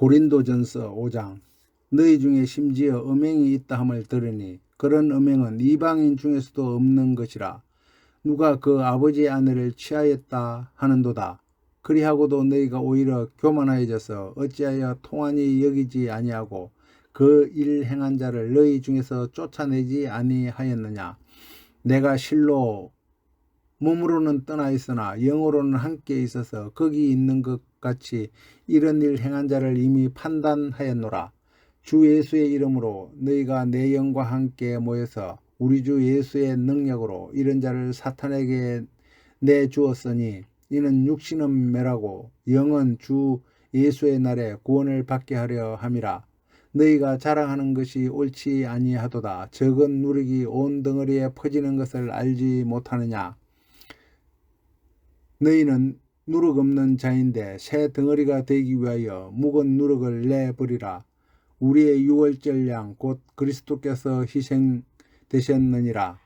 고린도전서 5장. 너희 중에 심지어 음행이 있다 함을 들으니 그런 음행은 이방인 중에서도 없는 것이라. 누가 그 아버지의 아내를 취하였다 하는도다. 그리하고도 너희가 오히려 교만하여져서 어찌하여 통한이 여기지 아니하고 그 일 행한 자를 너희 중에서 쫓아내지 아니하였느냐. 내가 실로 몸으로는 떠나 있으나 영으로는 함께 있어서 거기 있는 것 같이 이런 일 행한 자를 이미 판단하였노라. 주 예수의 이름으로 너희가 내 영과 함께 모여서 우리 주 예수의 능력으로 이런 자를 사탄에게 내주었으니 이는 육신은 멸하고 영은 주 예수의 날에 구원을 받게 하려 함이라. 너희가 자랑하는 것이 옳지 아니하도다. 적은 누룩이 온 덩어리에 퍼지는 것을 알지 못하느냐. 너희는 누룩 없는 자인데 새 덩어리가 되기 위하여 묵은 누룩을 내버리라. 우리의 유월절 양 곧 그리스도께서 희생되셨느니라.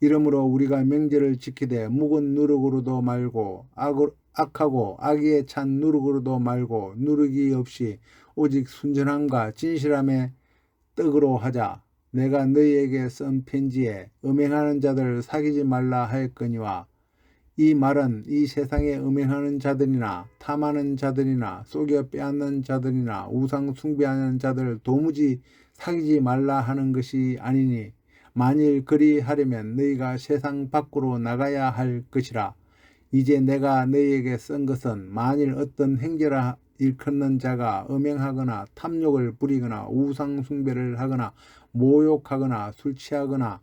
이러므로 우리가 명절을 지키되 묵은 누룩으로도 말고 악하고 악의에 찬 누룩으로도 말고 누룩이 없이 오직 순전함과 진실함의 떡으로 하자. 내가 너희에게 쓴 편지에 음행하는 자들 사귀지 말라 하였거니와 이 말은 이 세상에 음행하는 자들이나 탐하는 자들이나 속여 빼앗는 자들이나 우상 숭배하는 자들을 도무지 사귀지 말라 하는 것이 아니니 만일 그리하려면 너희가 세상 밖으로 나가야 할 것이라. 이제 내가 너희에게 쓴 것은 만일 어떤 행제라 일컫는 자가 음행하거나 탐욕을 부리거나 우상 숭배를 하거나 모욕하거나 술 취하거나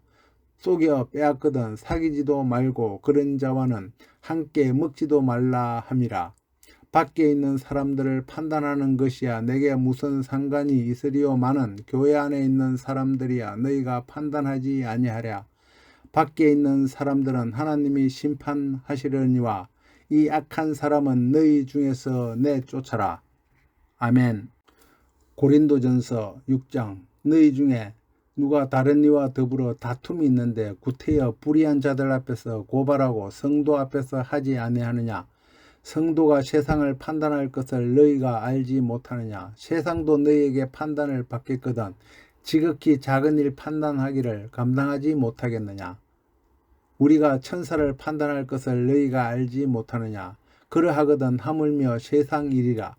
속여 빼앗거든 사귀지도 말고 그런 자와는 함께 먹지도 말라 함이라. 밖에 있는 사람들을 판단하는 것이야 내게 무슨 상관이 있으리요마는 교회 안에 있는 사람들이야 너희가 판단하지 아니하랴. 밖에 있는 사람들은 하나님이 심판하시려니와 이 악한 사람은 너희 중에서 내쫓아라. 아멘. 고린도전서 6장. 너희 중에 누가 다른 이와 더불어 다툼이 있는데 구태여 불의한 자들 앞에서 고발하고 성도 앞에서 하지 아니하느냐. 성도가 세상을 판단할 것을 너희가 알지 못하느냐. 세상도 너희에게 판단을 받겠거든 지극히 작은 일 판단하기를 감당하지 못하겠느냐. 우리가 천사를 판단할 것을 너희가 알지 못하느냐. 그러하거든 하물며 세상 일이라.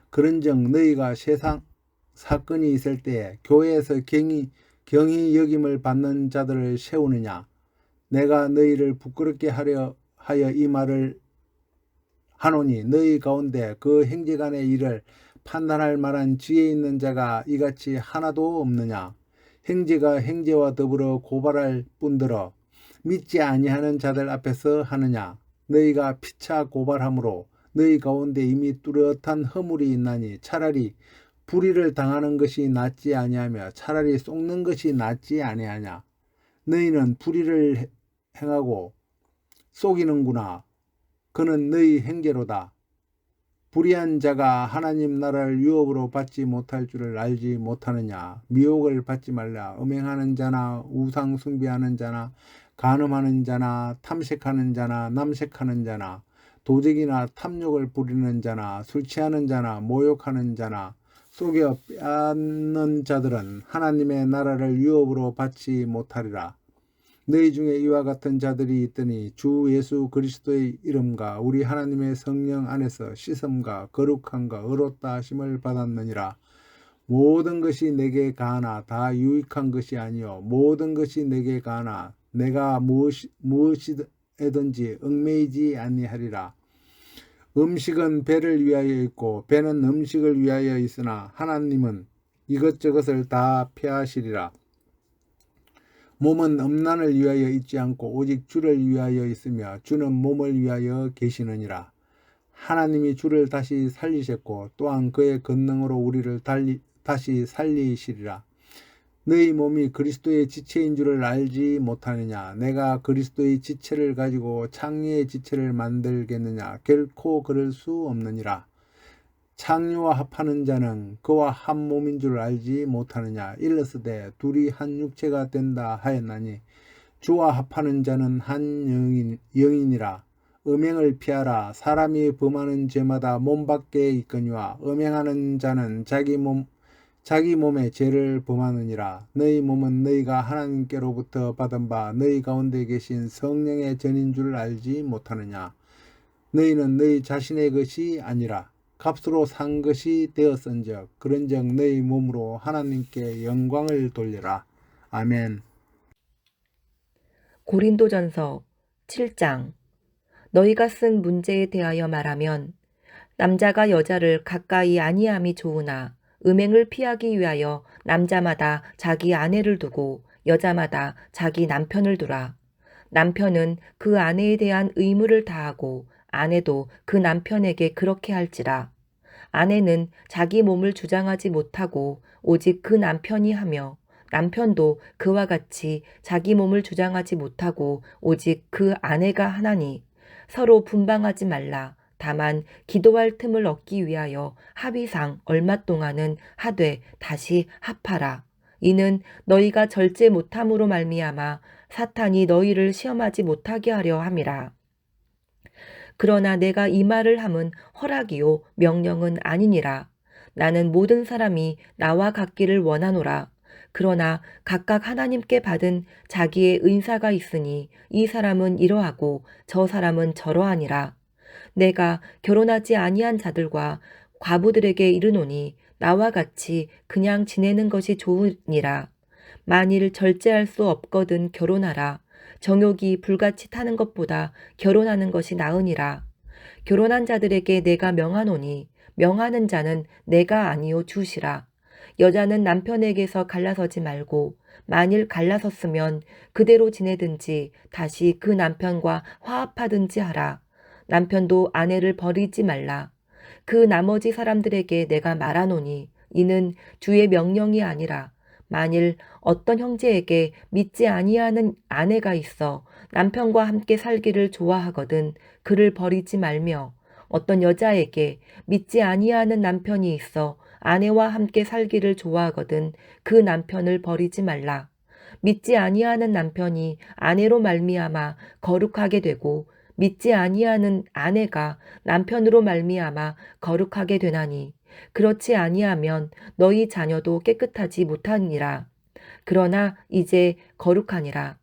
그런즉 너희가 세상 사건이 있을 때에 교회에서 경히 여김을 받는 자들을 세우느냐. 내가 너희를 부끄럽게 하려 하여 이 말을 하노니 너희 가운데 그 행제간의 일을 판단할 만한 지혜 있는 자가 이같이 하나도 없느냐. 행제가 행제와 더불어 고발할 뿐더러 믿지 아니하는 자들 앞에서 하느냐. 너희가 피차 고발함으로 너희 가운데 이미 뚜렷한 허물이 있나니 차라리 불의를 당하는 것이 낫지 아니하며 차라리 속는 것이 낫지 아니하냐. 너희는 불의를 행하고 속이는구나. 그는 너희 행제로다. 불의한 자가 하나님 나라를 유업으로 받지 못할 줄을 알지 못하느냐. 미혹을 받지 말라. 음행하는 자나 우상 숭배하는 자나 간음하는 자나 탐색하는 자나 남색하는 자나 도적이나 탐욕을 부리는 자나 술 취하는 자나 모욕하는 자나 속여 빼앗는 자들은 하나님의 나라를 유업으로 받지 못하리라. 너희 중에 이와 같은 자들이 있더니 주 예수 그리스도의 이름과 우리 하나님의 성령 안에서 씻음과 거룩함과 의롭다 하심을 받았느니라. 모든 것이 내게 가하나 다 유익한 것이 아니요 모든 것이 내게 가하나 내가 무엇이든지 얽매이지 아니하리라. 음식은 배를 위하여 있고 배는 음식을 위하여 있으나 하나님은 이것저것을 다 폐하시리라. 몸은 음란을 위하여 있지 않고 오직 주를 위하여 있으며 주는 몸을 위하여 계시느니라. 하나님이 주를 다시 살리셨고 또한 그의 권능으로 우리를 다시 살리시리라. 너희 몸이 그리스도의 지체인 줄을 알지 못하느냐. 내가 그리스도의 지체를 가지고 창녀의 지체를 만들겠느냐. 결코 그럴 수 없느니라. 창녀와 합하는 자는 그와 한 몸인 줄 알지 못하느냐. 일러스되 둘이 한 육체가 된다 하였나니 주와 합하는 자는 한 영이니라. 음행을 피하라. 사람이 범하는 죄마다 몸 밖에 있거니와 음행하는 자는 자기 몸의 죄를 범하느니라. 너희 몸은 너희가 하나님께로부터 받은 바 너희 가운데 계신 성령의 전인 줄 알지 못하느냐. 너희는 너희 자신의 것이 아니라 값으로 산 것이 되었은즉 그런즉 너희 몸으로 하나님께 영광을 돌려라. 아멘. 고린도전서 7장. 너희가 쓴 문제에 대하여 말하면 남자가 여자를 가까이 아니함이 좋으나 음행을 피하기 위하여 남자마다 자기 아내를 두고 여자마다 자기 남편을 두라. 남편은 그 아내에 대한 의무를 다하고 아내도 그 남편에게 그렇게 할지라. 아내는 자기 몸을 주장하지 못하고 오직 그 남편이 하며 남편도 그와 같이 자기 몸을 주장하지 못하고 오직 그 아내가 하나니 서로 분방하지 말라. 다만 기도할 틈을 얻기 위하여 합의상 얼마 동안은 하되 다시 합하라. 이는 너희가 절제 못함으로 말미암아 사탄이 너희를 시험하지 못하게 하려 함이라. 그러나 내가 이 말을 함은 허락이요 명령은 아니니라. 나는 모든 사람이 나와 같기를 원하노라. 그러나 각각 하나님께 받은 자기의 은사가 있으니 이 사람은 이러하고 저 사람은 저러하니라. 내가 결혼하지 아니한 자들과 과부들에게 이르노니 나와 같이 그냥 지내는 것이 좋으니라. 만일 절제할 수 없거든 결혼하라. 정욕이 불같이 타는 것보다 결혼하는 것이 나으니라. 결혼한 자들에게 내가 명하노니 명하는 자는 내가 아니요 주시라. 여자는 남편에게서 갈라서지 말고 만일 갈라섰으면 그대로 지내든지 다시 그 남편과 화합하든지 하라. 남편도 아내를 버리지 말라. 그 나머지 사람들에게 내가 말하노니 이는 주의 명령이 아니라 만일 어떤 형제에게 믿지 아니하는 아내가 있어 남편과 함께 살기를 좋아하거든 그를 버리지 말며 어떤 여자에게 믿지 아니하는 남편이 있어 아내와 함께 살기를 좋아하거든 그 남편을 버리지 말라. 믿지 아니하는 남편이 아내로 말미암아 거룩하게 되고 믿지 아니하는 아내가 남편으로 말미암아 거룩하게 되나니 그렇지 아니하면 너희 자녀도 깨끗하지 못하니라. 그러나 이제 거룩하니라.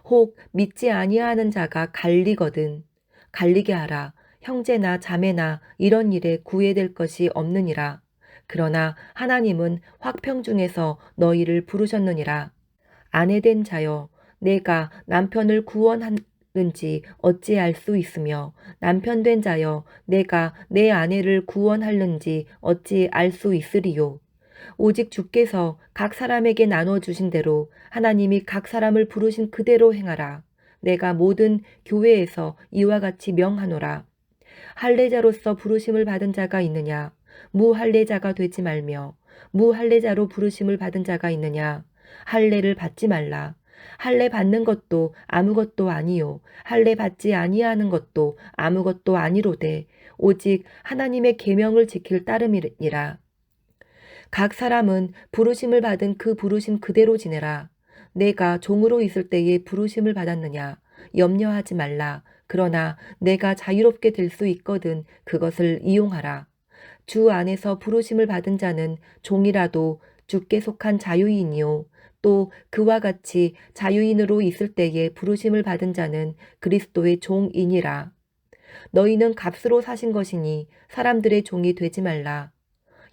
혹 믿지 아니하는 자가 갈리거든 갈리게 하라. 형제나 자매나 이런 일에 구애될 것이 없느니라. 그러나 하나님은 화평 중에서 너희를 부르셨느니라. 아내된 자여 내가 남편을 구원하는지 어찌 알 수 있으며 남편된 자여 내가 내 아내를 구원하는지 어찌 알 수 있으리요. 오직 주께서 각 사람에게 나눠주신 대로 하나님이 각 사람을 부르신 그대로 행하라. 내가 모든 교회에서 이와 같이 명하노라. 할례자로서 부르심을 받은 자가 있느냐? 무할례자가 되지 말며 무할례자로 부르심을 받은 자가 있느냐? 할례를 받지 말라. 할례 받는 것도 아무것도 아니요 할례 받지 아니하는 것도 아무것도 아니로되 오직 하나님의 계명을 지킬 따름이니라. 각 사람은 부르심을 받은 그 부르심 그대로 지내라. 내가 종으로 있을 때에 부르심을 받았느냐? 염려하지 말라. 그러나 내가 자유롭게 될 수 있거든 그것을 이용하라. 주 안에서 부르심을 받은 자는 종이라도 주께 속한 자유인이요. 또 그와 같이 자유인으로 있을 때에 부르심을 받은 자는 그리스도의 종이니라. 너희는 값으로 사신 것이니 사람들의 종이 되지 말라.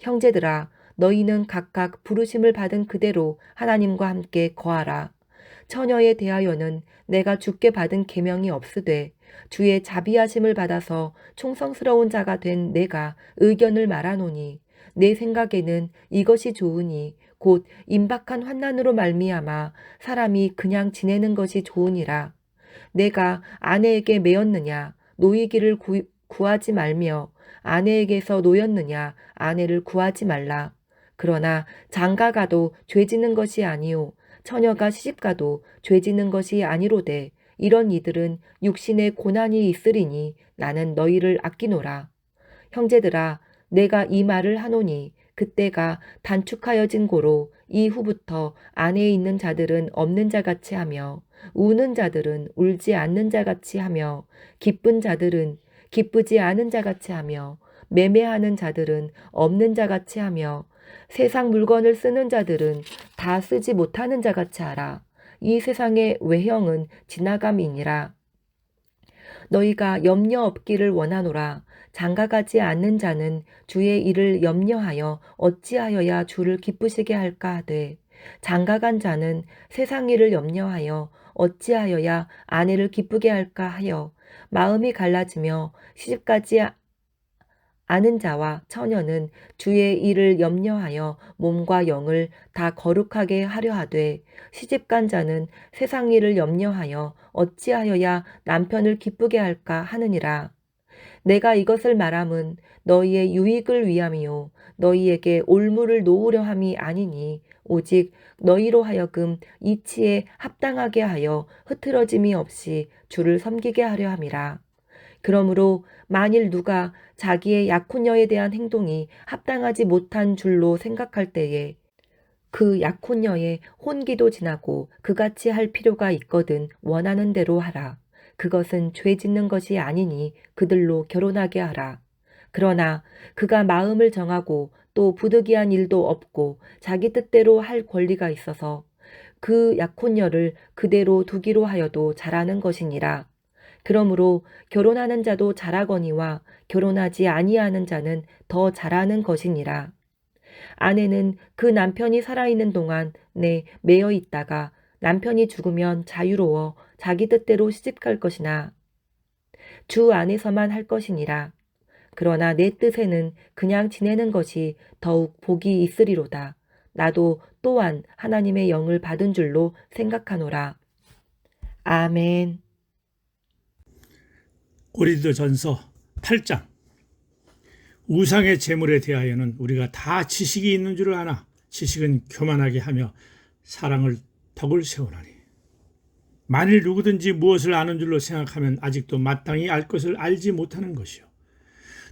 형제들아, 너희는 각각 부르심을 받은 그대로 하나님과 함께 거하라. 처녀에 대하여는 내가 주께 받은 계명이 없으되 주의 자비하심을 받아서 충성스러운 자가 된 내가 의견을 말하노니 내 생각에는 이것이 좋으니 곧 임박한 환난으로 말미암아 사람이 그냥 지내는 것이 좋으니라. 내가 아내에게 매였느냐 노이기를 구하지 말며 아내에게서 노였느냐 아내를 구하지 말라. 그러나 장가가도 죄지는 것이 아니요 처녀가 시집가도 죄지는 것이 아니로되 이런 이들은 육신의 고난이 있으리니 나는 너희를 아끼노라. 형제들아 내가 이 말을 하노니 그때가 단축하여진 고로 이후부터 안에 있는 자들은 없는 자같이 하며 우는 자들은 울지 않는 자같이 하며 기쁜 자들은 기쁘지 않은 자같이 하며 매매하는 자들은 없는 자같이 하며 세상 물건을 쓰는 자들은 다 쓰지 못하는 자같이 하라. 이 세상의 외형은 지나감이니라. 너희가 염려 없기를 원하노라. 장가가지 않는 자는 주의 일을 염려하여 어찌하여야 주를 기쁘시게 할까 하되 장가간 자는 세상 일을 염려하여 어찌하여야 아내를 기쁘게 할까 하여 마음이 갈라지며 시집가지 아는 자와 처녀는 주의 일을 염려하여 몸과 영을 다 거룩하게 하려 하되 시집간 자는 세상 일을 염려하여 어찌하여야 남편을 기쁘게 할까 하느니라. 내가 이것을 말함은 너희의 유익을 위함이요 너희에게 올무를 놓으려 함이 아니니 오직 너희로 하여금 이치에 합당하게 하여 흐트러짐이 없이 주를 섬기게 하려 함이라. 그러므로 만일 누가 자기의 약혼녀에 대한 행동이 합당하지 못한 줄로 생각할 때에 그 약혼녀의 혼기도 지나고 그같이 할 필요가 있거든 원하는 대로 하라. 그것은 죄 짓는 것이 아니니 그들로 결혼하게 하라. 그러나 그가 마음을 정하고 또 부득이한 일도 없고 자기 뜻대로 할 권리가 있어서 그 약혼녀를 그대로 두기로 하여도 잘하는 것이니라. 그러므로 결혼하는 자도 잘하거니와 결혼하지 아니하는 자는 더 잘하는 것이니라. 아내는 그 남편이 살아있는 동안 매여 있다가 남편이 죽으면 자유로워 자기 뜻대로 시집갈 것이나 주 안에서만 할 것이니라. 그러나 내 뜻에는 그냥 지내는 것이 더욱 복이 있으리로다. 나도 또한 하나님의 영을 받은 줄로 생각하노라. 아멘. 고린도전서 8장. 우상의 제물에 대하여는 우리가 다 지식이 있는 줄을 아나 지식은 교만하게 하며 사랑을 덕을 세우나니 만일 누구든지 무엇을 아는 줄로 생각하면 아직도 마땅히 알 것을 알지 못하는 것이요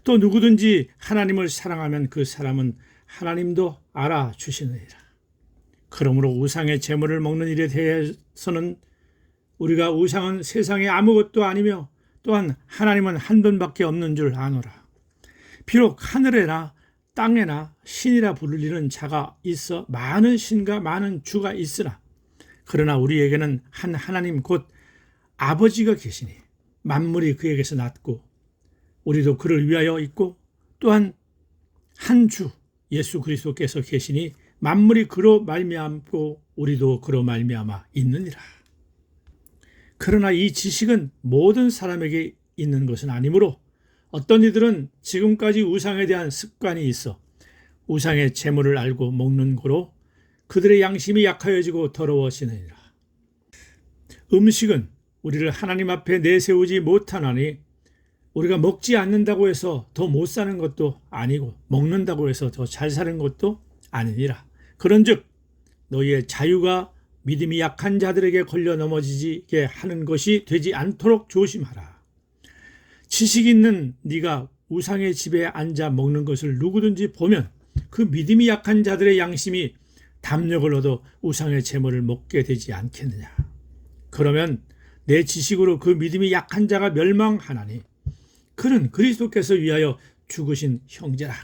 또 누구든지 하나님을 사랑하면 그 사람은 하나님도 알아주시느니라. 그러므로 우상의 제물을 먹는 일에 대해서는 우리가 우상은 세상에 아무것도 아니며 또한 하나님은 한 분밖에 없는 줄 아노라. 비록 하늘에나 땅에나 신이라 부르리는 자가 있어 많은 신과 많은 주가 있으나 그러나 우리에게는 한 하나님 곧 아버지가 계시니 만물이 그에게서 났고 우리도 그를 위하여 있고 또한 한 주 예수 그리스도께서 계시니 만물이 그로 말미암고 우리도 그로 말미암아 있느니라. 그러나 이 지식은 모든 사람에게 있는 것은 아니므로 어떤 이들은 지금까지 우상에 대한 습관이 있어 우상의 제물을 알고 먹는 고로 그들의 양심이 약하여지고 더러워지느니라. 음식은 우리를 하나님 앞에 내세우지 못하나니 우리가 먹지 않는다고 해서 더 못 사는 것도 아니고 먹는다고 해서 더 잘 사는 것도 아니니라. 그런즉 너희의 자유가 믿음이 약한 자들에게 걸려 넘어지게 하는 것이 되지 않도록 조심하라. 지식 있는 네가 우상의 집에 앉아 먹는 것을 누구든지 보면 그 믿음이 약한 자들의 양심이 담력을 얻어 우상의 제물을 먹게 되지 않겠느냐. 그러면 내 지식으로 그 믿음이 약한 자가 멸망하나니 그는 그리스도께서 위하여 죽으신 형제라.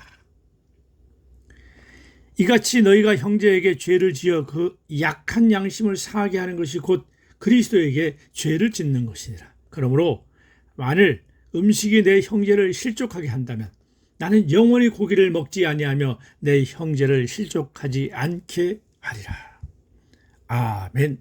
이같이 너희가 형제에게 죄를 지어 그 약한 양심을 상하게 하는 것이 곧 그리스도에게 죄를 짓는 것이니라. 그러므로 만일 음식이 내 형제를 실족하게 한다면 나는 영원히 고기를 먹지 아니하며 내 형제를 실족하지 않게 하리라. 아멘.